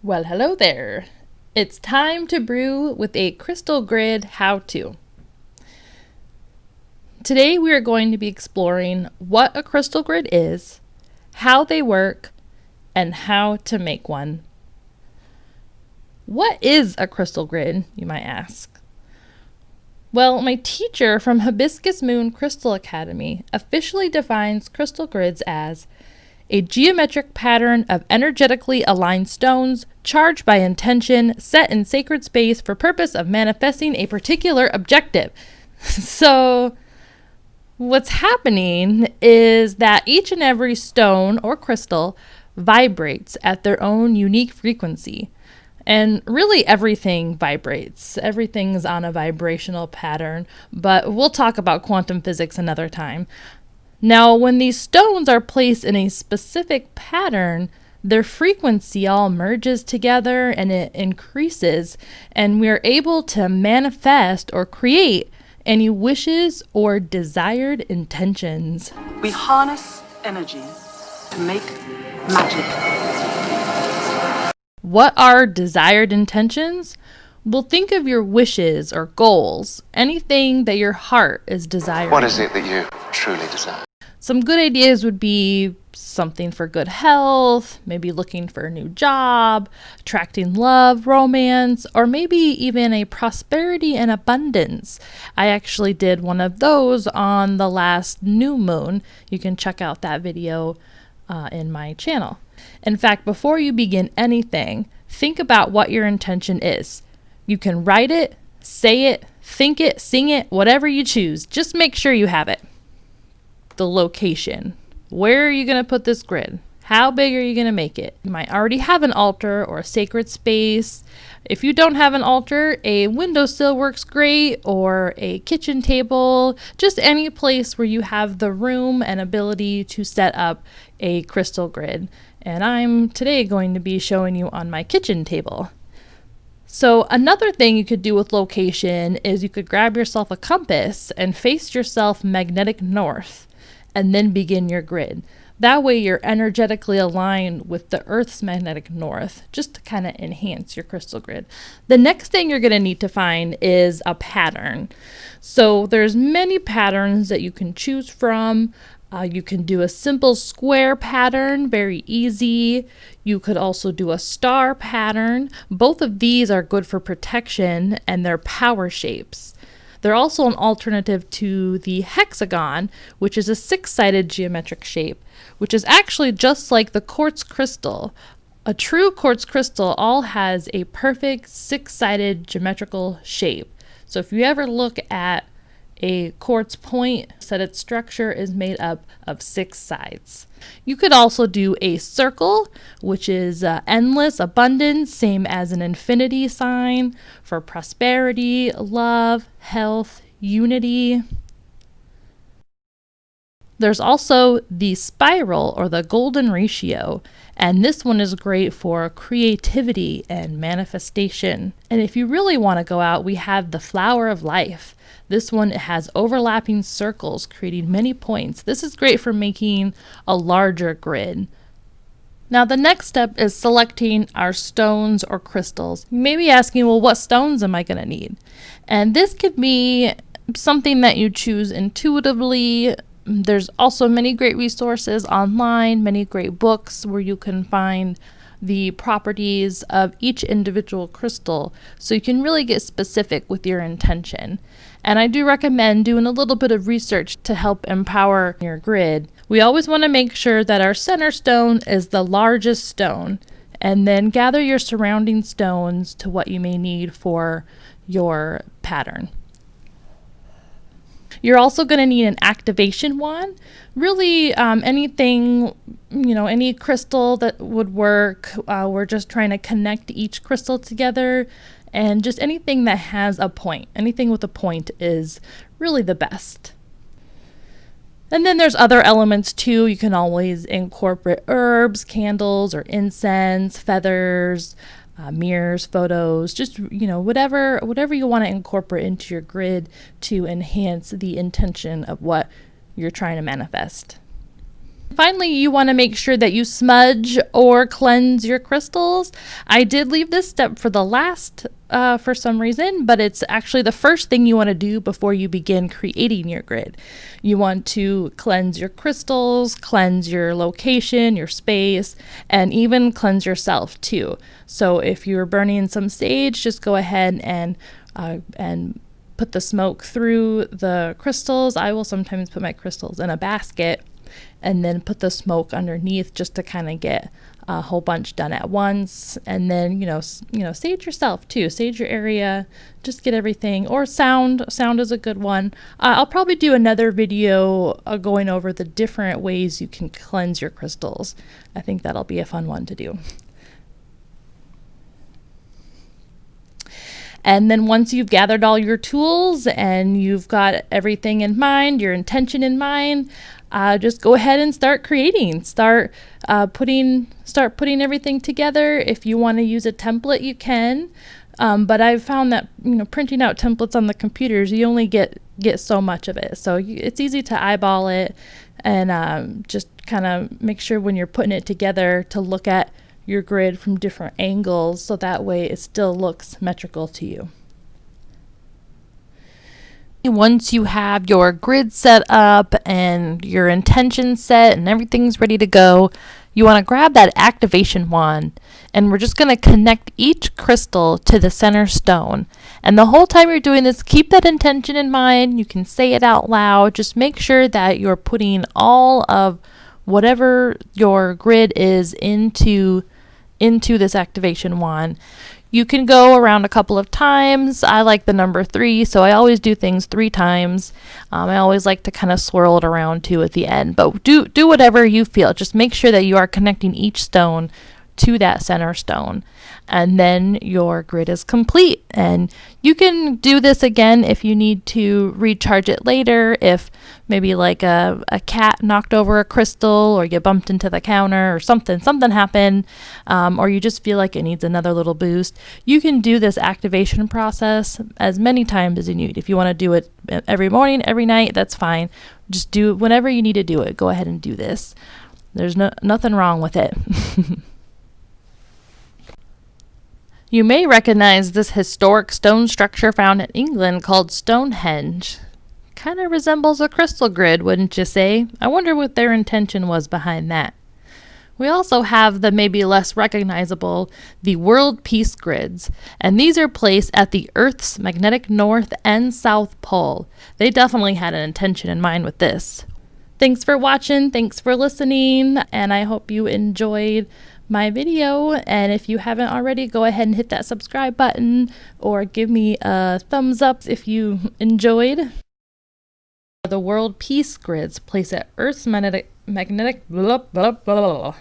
Well, hello there. It's time to brew with a crystal grid how-to. Today we are going to be exploring what a crystal grid is, how they work, and how to make one. What is a crystal grid, you might ask? Well, my teacher from Hibiscus Moon Crystal Academy officially defines crystal grids as a geometric pattern of energetically aligned stones charged by intention set in sacred space for purpose of manifesting a particular objective. So what's happening is that each and every stone or crystal vibrates at their own unique frequency. And really everything vibrates. Everything's on a vibrational pattern, but we'll talk about quantum physics another time. Now, when these stones are placed in a specific pattern, their frequency all merges together and it increases, and we are able to manifest or create any wishes or desired intentions. We harness energy to make magic. What are desired intentions? Well, think of your wishes or goals, anything that your heart is desiring. What is it that you truly desire? Some good ideas would be something for good health, maybe looking for a new job, attracting love, romance, or maybe even a prosperity and abundance. I actually did one of those on the last new moon. You can check out that video in my channel. In fact, before you begin anything, think about what your intention is. You can write it, say it, think it, sing it, whatever you choose. Just make sure you have it. The location. Where are you going to put this grid? How big are you going to make it? You might already have an altar or a sacred space. If you don't have an altar, a windowsill works great, or a kitchen table, just any place where you have the room and ability to set up a crystal grid. And I'm today going to be showing you on my kitchen table. So another thing you could do with location is you could grab yourself a compass and face yourself magnetic north, and then begin your grid. That way you're energetically aligned with the Earth's magnetic north, just to kind of enhance your crystal grid. The next thing you're going to need to find is a pattern. So there's many patterns that you can choose from. You can do a simple square pattern, very easy. You could also do a star pattern. Both of these are good for protection and they're power shapes. They're also an alternative to the hexagon, which is a six-sided geometric shape, which is actually just like the quartz crystal. A true quartz crystal all has a perfect six-sided geometrical shape. So if you ever look at a quartz point, that its structure is made up of six sides. You could also do a circle, which is endless abundance, same as an infinity sign for prosperity, love, health, unity. There's also the spiral or the golden ratio, and this one is great for creativity and manifestation. And if you really want to go out, we have the flower of life. This one has overlapping circles, creating many points. This is great for making a larger grid. Now the next step is selecting our stones or crystals. You may be asking, well, what stones am I going to need? And this could be something that you choose intuitively. There's also many great resources online, many great books where you can find the properties of each individual crystal, so you can really get specific with your intention. And I do recommend doing a little bit of research to help empower your grid. We always want to make sure that our center stone is the largest stone, and then gather your surrounding stones to what you may need for your pattern. You're also going to need an activation wand. Really, anything, any crystal that would work. We're just trying to connect each crystal together, and just anything that has a point. Anything with a point is really the best. And then there's other elements too. You can always incorporate herbs, candles, or incense, feathers, mirrors, photos, just whatever you want to incorporate into your grid to enhance the intention of what you're trying to manifest. Finally, you want to make sure that you smudge or cleanse your crystals. I did leave this step for the last for some reason, but it's actually the first thing you want to do before you begin creating your grid. You want to cleanse your crystals, cleanse your location, your space, and even cleanse yourself too. So if you're burning some sage, just go ahead and put the smoke through the crystals. I will sometimes put my crystals in a basket and then put the smoke underneath just to kind of get a whole bunch done at once. And then, sage yourself too. Sage your area, just get everything. Or sound is a good one. I'll probably do another video going over the different ways you can cleanse your crystals. I think that'll be a fun one to do. And then once you've gathered all your tools and you've got everything in mind, your intention in mind, just go ahead and start creating. Start putting everything together. If you want to use a template, you can. But I've found that printing out templates on the computers, you only get so much of it. So it's easy to eyeball it and just kind of make sure when you're putting it together to look at your grid from different angles, so that way it still looks symmetrical to you. Once you have your grid set up and your intention set and everything's ready to go, you want to grab that activation wand, and we're just going to connect each crystal to the center stone. And the whole time you're doing this, keep that intention in mind. You can say it out loud. Just make sure that you're putting all of whatever your grid is into this activation wand. You can go around a couple of times. I like the number 3, so I always do things 3 times. I always like to kind of swirl it around too at the end, but do whatever you feel. Just make sure that you are connecting each stone to that center stone, and then your grid is complete. And you can do this again if you need to recharge it later, if maybe like a cat knocked over a crystal, or you bumped into the counter, or something happened, or you just feel like it needs another little boost. You can do this activation process as many times as you need. If you want to do it every morning, every night, that's fine. Just do whenever you need to do it. Go ahead and do this. There's nothing wrong with it. You may recognize this historic stone structure found in England called Stonehenge. Kind of resembles a crystal grid, wouldn't you say? I wonder what their intention was behind that. We also have the maybe less recognizable, the world peace grids, and these are placed at the Earth's magnetic north and south pole. They definitely had an intention in mind with this. Thanks for watching, thanks for listening, and I hope you enjoyed my video. And if you haven't already, go ahead and hit that subscribe button or give me a thumbs up if you enjoyed. The world peace grids placed at Earth's magnetic blah, blah, blah, blah.